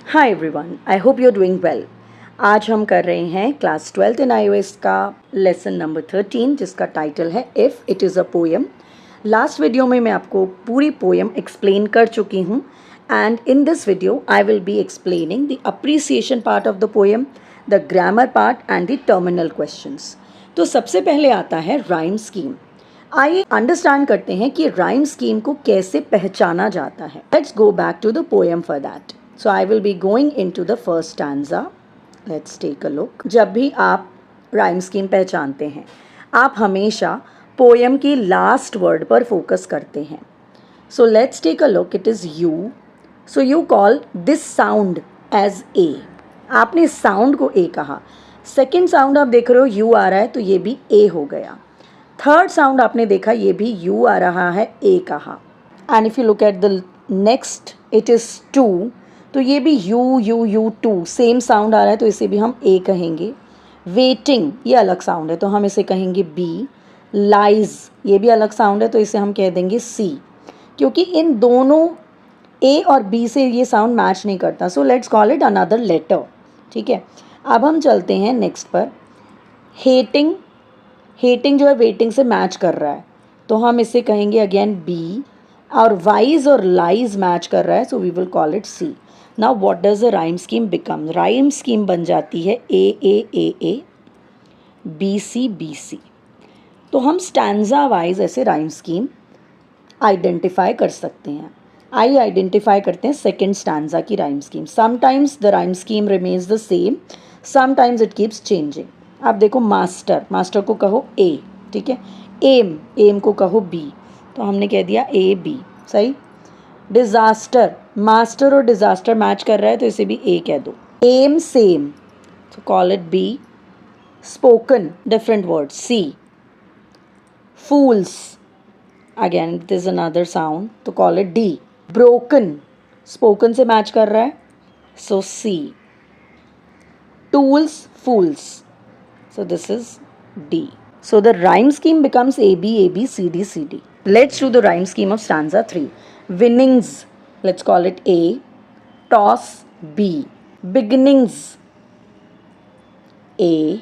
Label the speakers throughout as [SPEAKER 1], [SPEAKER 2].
[SPEAKER 1] Hi everyone, I hope you are doing well. आज हम कर रहे हैं क्लास 12th इन iOS का लेसन नंबर 13 जिसका टाइटल है if it is a poem. Last video में मैं आपको पूरी पोएम एक्सप्लेन कर चुकी हूँ and in this video I will be explaining the appreciation part of the poem, the grammar part and the terminal questions. तो सबसे पहले आता है राइम स्कीम। आइए अंडरस्टैंड करते हैं कि राइम स्कीम को कैसे पहचाना जाता है। Let's go back to the poem for that. So I will be going into the first stanza. Let's take a look. जब भी आप राइम स्कीम पहचानते हैं आप हमेशा पोएम की लास्ट वर्ड पर फोकस करते हैं। So let's take a look. It is you. So you call this sound as A. आपने साउंड को A कहा। सेकेंड साउंड आप देख रहे हो U आ रहा है तो ये भी A हो गया। थर्ड साउंड आपने देखा ये भी U आ रहा है, A कहा। And if you look at the next it is too, तो ये भी यू टू सेम साउंड आ रहा है तो इसे भी हम ए कहेंगे। वेटिंग ये अलग साउंड है तो हम इसे कहेंगे बी। लाइज ये भी अलग साउंड है तो इसे हम कह देंगे सी, क्योंकि इन दोनों ए और बी से ये साउंड मैच नहीं करता। So let's call it another letter. ठीक है, अब हम चलते हैं नेक्स्ट पर। हेटिंग, हेटिंग जो है वेटिंग से मैच कर रहा है तो हम इसे कहेंगे अगेन बी, और वाइज और लाइज मैच कर रहा है so we will call it C. Now what does the rhyme scheme become? Rhyme scheme बन जाती है ए बी सी। तो हम स्टैंजा वाइज ऐसे राइम स्कीम आइडेंटिफाई कर सकते हैं। आइए आइडेंटिफाई करते हैं सेकेंड स्टैंजा की rhyme scheme. Sometimes the rhyme scheme remains the same, sometimes it keeps changing. आप देखो मास्टर, मास्टर को कहो ए, ठीक है। एम, एम को कहो बी, तो हमने कह दिया ए बी, सही। डिज़ास्टर, मास्टर और डिज़ास्टर मैच कर रहा है तो इसे भी ए कह दो। एम सेम, तो call it B. Spoken different word, C. Fools again it is another sound तो call it D. Broken spoken से मैच कर रहा है so C. Tools fools, so this is D. So the rhyme scheme becomes A B C D. Let's do the rhyme scheme of stanza 3. Winnings, let's call it A. Toss, B. Beginnings, A.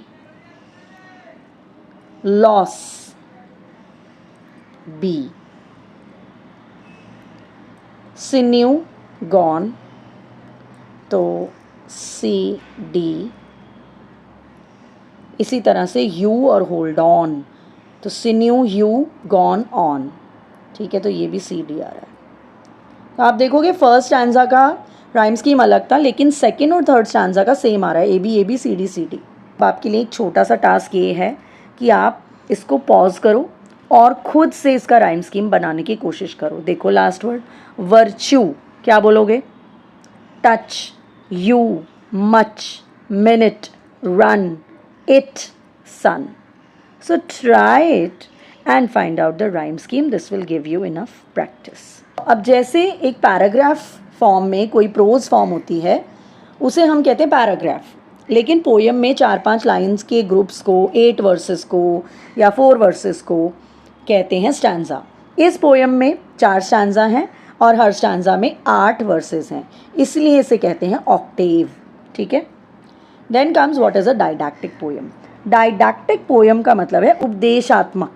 [SPEAKER 1] Loss, B. Sinew, gone, तो C D। इसी तरह से you और hold on, तो सिन्यू you gone on, ठीक है, तो ये भी सी डी आ रहा है। तो आप देखोगे फर्स्ट स्टैंजा का राइम स्कीम अलग था लेकिन सेकंड और थर्ड स्टैंजा का सेम आ रहा है, ए बी सी डी। अब आपके लिए एक छोटा सा टास्क ये है कि आप इसको पॉज करो और खुद से इसका राइम स्कीम बनाने की कोशिश करो। देखो लास्ट वर्ड वर्च्यू, क्या बोलोगे? Touch, you, much, minute, run, it, sun. So try it and find out the rhyme scheme. This will give you enough practice. अब जैसे एक पैराग्राफ फॉर्म में कोई प्रोज फॉर्म होती है उसे हम कहते हैं पैराग्राफ, लेकिन पोएम में 4-5 लाइंस के ग्रुप्स को, 8 वर्सेस को या 4 वर्सेस को कहते हैं स्टैंजा। इस पोएम में 4 स्टैंजा हैं और हर स्टैंजा में 8 वर्सेस हैं, इसलिए इसे कहते हैं ऑक्टेव, ठीक है। Then comes what is a didactic poem. Didactic poem का मतलब है उपदेशात्मक,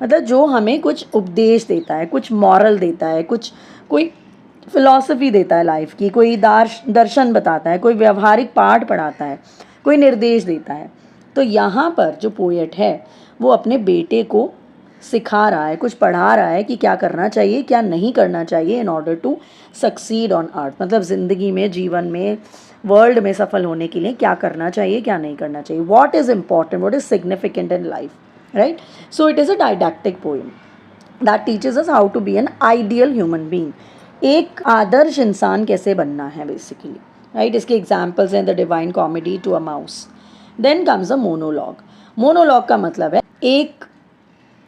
[SPEAKER 1] मतलब जो हमें कुछ उपदेश देता है, कुछ मॉरल देता है, कुछ कोई फिलॉसफी देता है लाइफ की, कोई दर्शन बताता है, कोई व्यवहारिक पाठ पढ़ाता है, कोई निर्देश देता है। तो यहाँ पर जो पोएट है वो अपने बेटे को सिखा रहा है, कुछ पढ़ा रहा है कि क्या करना चाहिए, क्या नहीं करना चाहिए in order to succeed on earth, मतलब ज़िंदगी में, जीवन में, वर्ल्ड में सफल होने के लिए क्या करना चाहिए, क्या नहीं करना चाहिए, what is important, what is significant in life, right. So it is a didactic poem that teaches us how to be an ideal human being, एक आदर्श इंसान कैसे बनना है बेसिकली, राइट। इसके एग्जाम्पल्स हैं the divine comedy, to a mouse. Then comes a monologue. Monologue का मतलब है एक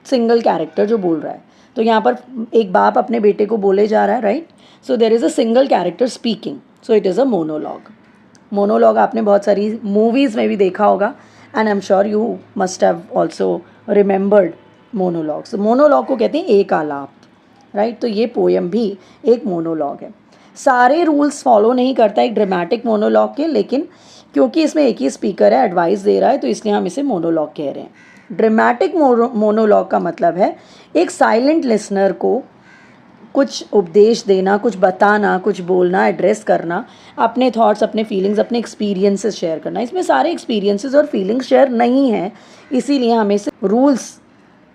[SPEAKER 1] सिंगल कैरेक्टर जो बोल रहा है, तो यहाँ पर एक बाप अपने बेटे को बोले जा रहा है, right. So there is a single character speaking, so it is a monologue. Monologue आपने बहुत सारी मूवीज़ में भी देखा होगा and I am sure you must have also remembered monologue. So monologue को कहते हैं एक आलाप, राइट। तो ये पोएम भी एक मोनोलॉग है। सारे रूल्स फॉलो नहीं करता एक ड्रामेटिक मोनोलॉग के, लेकिन क्योंकि इसमें एक ही स्पीकर है, एडवाइस दे रहा है, तो इसलिए हम इसे मोनोलॉग कह रहे हैं। ड्रामेटिक मोनोलॉग का मतलब है एक साइलेंट लिसनर को कुछ उपदेश देना, कुछ बताना, कुछ बोलना, एड्रेस करना, अपने थॉट्स, अपने फीलिंग्स, अपने एक्सपीरियंसेस शेयर करना। इसमें सारे एक्सपीरियंसेस और फीलिंग्स शेयर नहीं हैं, इसीलिए हम इसे रूल्स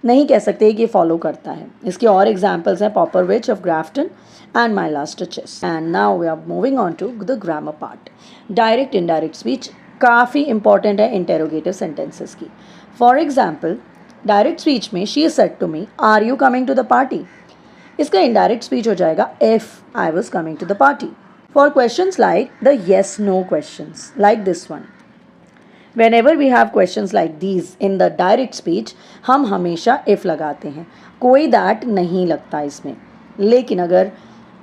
[SPEAKER 1] नहीं कह सकते कि ये फॉलो करता है। इसके और एग्जाम्पल्स हैं पॉपरविच ऑफ ग्राफ्टन and my last chess. And now we are moving on to the grammar part. Direct indirect speech काफ़ी इंपॉर्टेंट है इंटेरोगेटिव सेंटेंसेस की। फॉर एग्जाम्पल, डायरेक्ट स्पीच में she said to me are you coming to the party, इसका indirect speech हो जाएगा if I was coming to the party. For questions like the yes no questions like this one, whenever we have questions like these in the direct speech, हम हमेशा if लगाते हैं, कोई that नहीं लगता इसमें। लेकिन अगर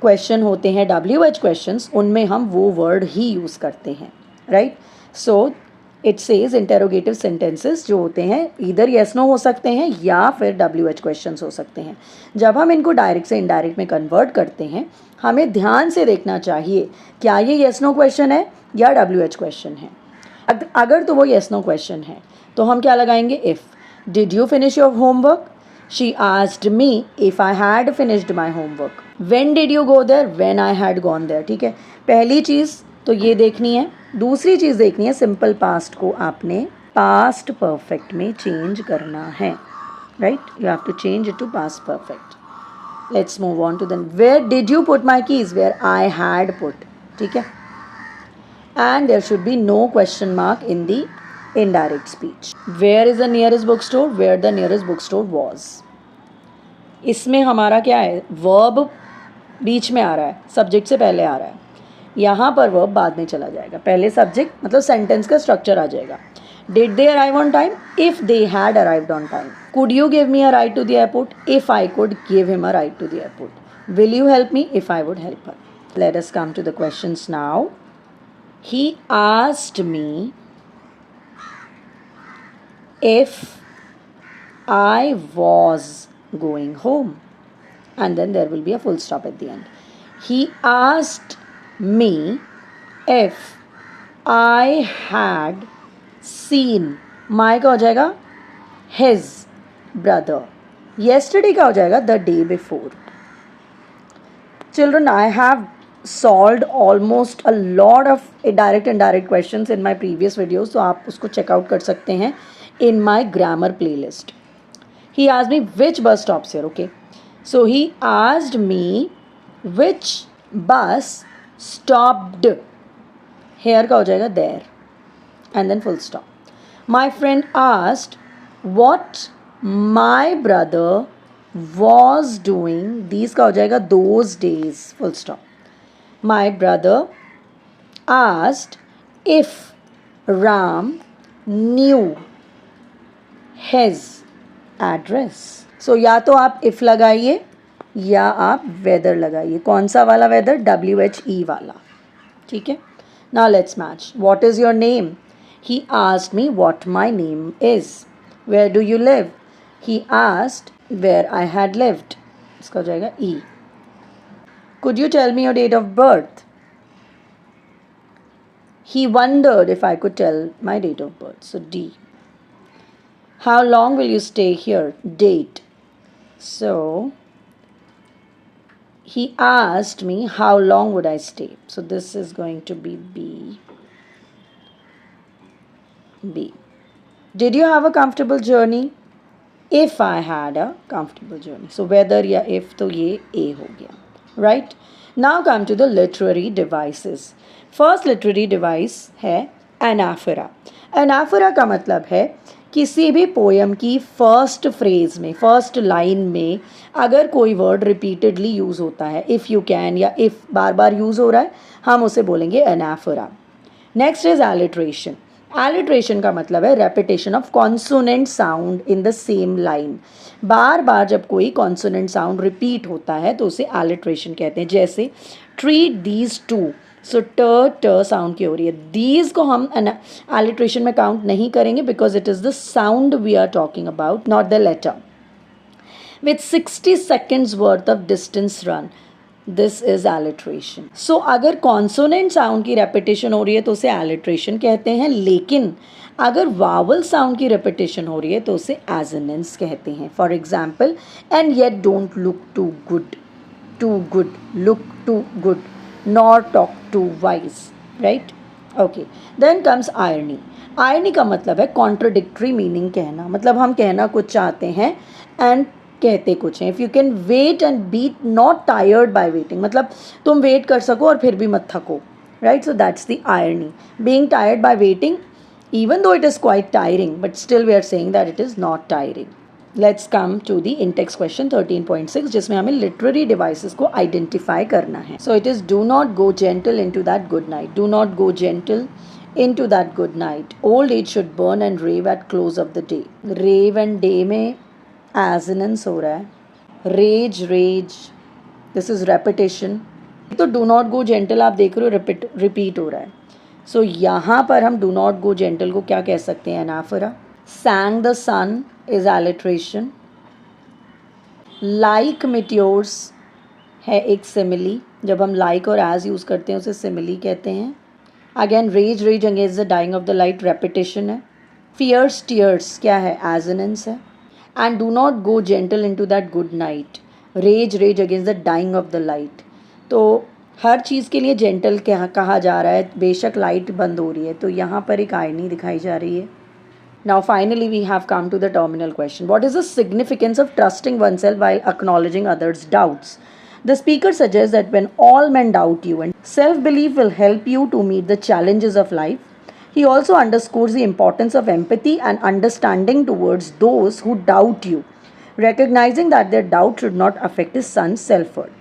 [SPEAKER 1] क्वेश्चन होते हैं WH क्वेश्चंस, उनमें हम वो वर्ड ही यूज़ करते हैं, right. So it says interrogative sentences जो होते हैं इधर येस नो हो सकते हैं या फिर WH क्वेश्चंस हो सकते हैं। जब हम इनको डायरेक्ट से इनडायरेक्ट में कन्वर्ट करते हैं, हमें ध्यान से देखना चाहिए क्या ये येस नो क्वेश्चन है या WH क्वेश्चन है। अगर तो वो येस नो क्वेश्चन है तो हम क्या लगाएंगे, if. Did you finish your homework, she asked me if I had finished my homework. When did you go there, when I had gone there. ठीक है, पहली चीज़ तो ये देखनी है। दूसरी चीज़ देखनी है, सिंपल पास्ट को आपने पास्ट परफेक्ट में चेंज करना है, right. You have to change it to past perfect. Let's move on to then, where did you put my keys, where I had put. ठीक है, and there should be no question mark in the indirect speech. Where is the nearest bookstore, where the nearest bookstore was. इसमें हमारा क्या है, verb बीच में आ रहा है, subject से पहले आ रहा है। यहाँ पर verb बाद में चला जाएगा, पहले subject मतलब sentence का structure आ जाएगा। Did they arrive on time? If they had arrived on time. Could you give me a ride to the airport? If I could give him a ride to the airport. Will you help me? If I would help her. Let us come to the questions now. He asked me if I was going home, and then there will be a full stop at the end. He asked me if I had seen, my का हो जाएगा his brother, yesterday का हो जाएगा the day before. Children, I have solved almost a lot of direct and indirect questions in my previous videos, तो आप उसको check out कर सकते हैं in my grammar playlist. He asked me which bus stops here, okay. So he asked me which bus stopped, here का हो जाएगा there, and then full stop. My friend asked what my brother was doing, these का हो जाएगा those days, full stop. My brother asked if Ram knew his address. So या तो आप if लगाइए या आप weather लगाइए। कौन सा वाला weather? WHE वाला। ठीक है, now let's match. What is your name? He asked me what my name is. Where do you live? He asked where I had lived. इसका हो जाएगा E. Could you tell me your date of birth? He wondered if I could tell my date of birth. So D. How long will you stay here? Date. So he asked me how long would I stay. So this is going to be B. B. Did you have a comfortable journey? If I had a comfortable journey. So whether या if तो ये A हो गया. Right? Now come to the literary devices. First literary device है anaphora. Anaphora का मतलब है किसी भी पोएम की फर्स्ट फ्रेज में, फर्स्ट लाइन में अगर कोई वर्ड रिपीटेडली यूज़ होता है, इफ़ यू कैन या इफ़ बार बार यूज़ हो रहा है, हम उसे बोलेंगे anaphora. Next is alliteration. Alliteration का मतलब है repetition of consonant sound in the same line. बार बार जब कोई कॉन्सोनेंट साउंड रिपीट होता है तो उसे alliteration कहते हैं। जैसे ट्रीट दीज टू, सो ट साउंड की हो रही है, दीज को हम alliteration में काउंट नहीं करेंगे because it is the sound we are talking about, not the letter. With 60 seconds worth of distance run, this is alliteration. So अगर कॉन्सोनेंट साउंड की रेपिटेशन हो रही है तो उसे एलिट्रेशन कहते हैं, लेकिन अगर वावल साउंड की रेपिटेशन हो रही है तो उसे एजोनेंस कहते हैं. For example, and yet don't look too good, look too good, nor talk too wise, right. Okay, then comes irony. Irony का मतलब है कॉन्ट्रोडिक्टरी मीनिंग कहना, मतलब हम कहना कुछ चाहते हैं एंड कहते कुछ हैं. If you can wait and be not tired by waiting, मतलब तुम वेट कर सको और फिर भी मत थको, right. So that's the irony. Being tired by waiting, even though it is quite tiring, but still we are saying that it is not tiring. Let's come to the in-text question 13.6, जिसमें हमें literary devices को identify करना है. So it is do not go gentle into that good night. Do not go gentle into that good night. Old age should burn and rave at close of the day. Rave and day में assonance हो रहा है. Rage. This is repetition. तो do not go gentle आप देख रहे हो repeat हो रहा है. सो यहाँ पर हम डू नॉट गो जेंटल को क्या कह सकते हैं? Anaphora. Sang the sun is alliteration. Like meteors है एक सिमिली. जब हम लाइक और एज यूज़ करते हैं उसे सिमिली कहते हैं. Again rage against the dying of the light repetition है. फियर्स टीयर्स क्या है? एजोनेंस है. And do not go gentle into that good night. Rage against the dying of the light. तो हर चीज़ के लिए जेंटल क्या कहा जा रहा है, बेशक लाइट बंद हो रही है. तो यहाँ पर एक आयरनी दिखाई जा रही है. Now finally we have come to the terminal question. What is the significance of trusting oneself while acknowledging others doubts? The speaker suggest that when all men doubt you and self belief will help you to meet the challenges of life. He also underscores the importance of empathy and understanding towards those who doubt you, recognizing that their doubt should not affect his son's self-worth.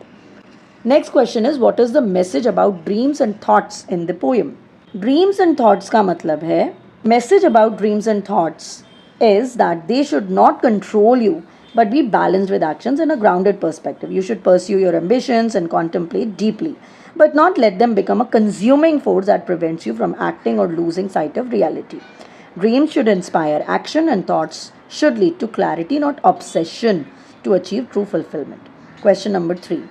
[SPEAKER 1] Next question is, what is the message about dreams and thoughts in the poem? Dreams and thoughts का मतलब है, message about dreams and thoughts is that they should not control you but be balanced with actions in a grounded perspective. You should pursue your ambitions and contemplate deeply, but not let them become a consuming force that prevents you from acting or losing sight of reality. Dreams should inspire action and thoughts should lead to clarity, not obsession, to achieve true fulfillment. Question number 3.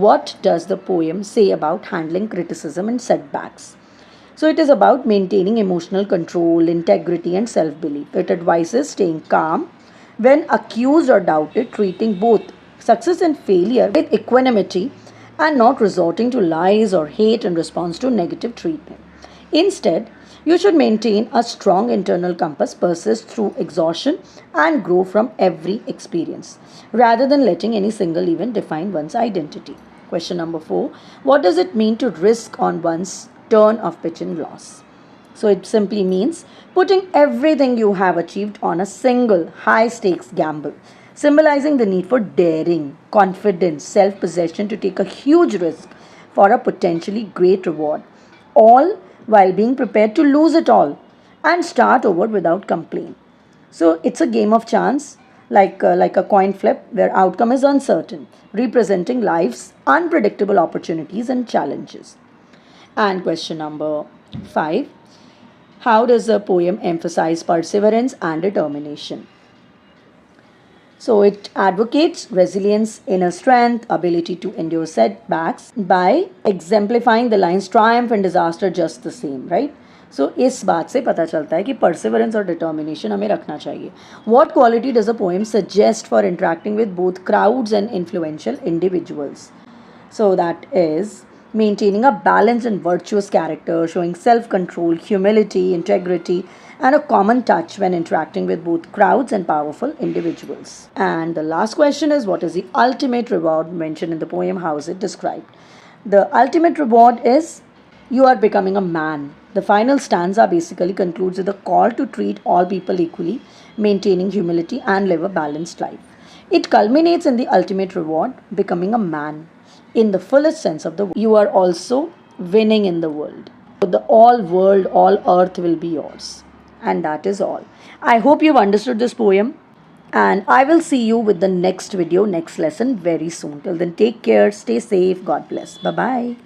[SPEAKER 1] What does the poem say about handling criticism and setbacks? So it is about maintaining emotional control, integrity and self-belief. It advises staying calm when accused or doubted, treating both success and failure with equanimity and not resorting to lies or hate in response to negative treatment. Instead, you should maintain a strong internal compass, persist through exhaustion and grow from every experience, rather than letting any single event define one's identity. Question number 4. What does it mean to risk on one's turn of pitch and loss? So it simply means putting everything you have achieved on a single high-stakes gamble, symbolizing the need for daring, confidence, self-possession to take a huge risk for a potentially great reward, all while being prepared to lose it all and start over without complaint. So it's a game of chance, like a coin flip where outcome is uncertain, representing life's unpredictable opportunities and challenges. And question number 5. How does the poem emphasize perseverance and determination? So it advocates resilience, inner strength, ability to endure setbacks by exemplifying the lines triumph and disaster just the same, right? So इस बात से पता चलता है कि perseverance और determination हमें रखना चाहिए. What quality does a poem suggest for interacting with both crowds and influential individuals? So that is maintaining a balanced and virtuous character, showing self-control, humility, integrity, and a common touch when interacting with both crowds and powerful individuals. And the last question is, what is the ultimate reward mentioned in the poem? How is it described? The ultimate reward is you are becoming a man. The final stanza basically concludes with a call to treat all people equally, maintaining humility and live a balanced life. It culminates in the ultimate reward, becoming a man in the fullest sense of the word. You are also winning in the world. The all world, all earth will be yours. And that is all. I hope you've understood this poem, and I will see you with the next video, next lesson very soon. Till then, take care, stay safe, God bless. Bye-bye.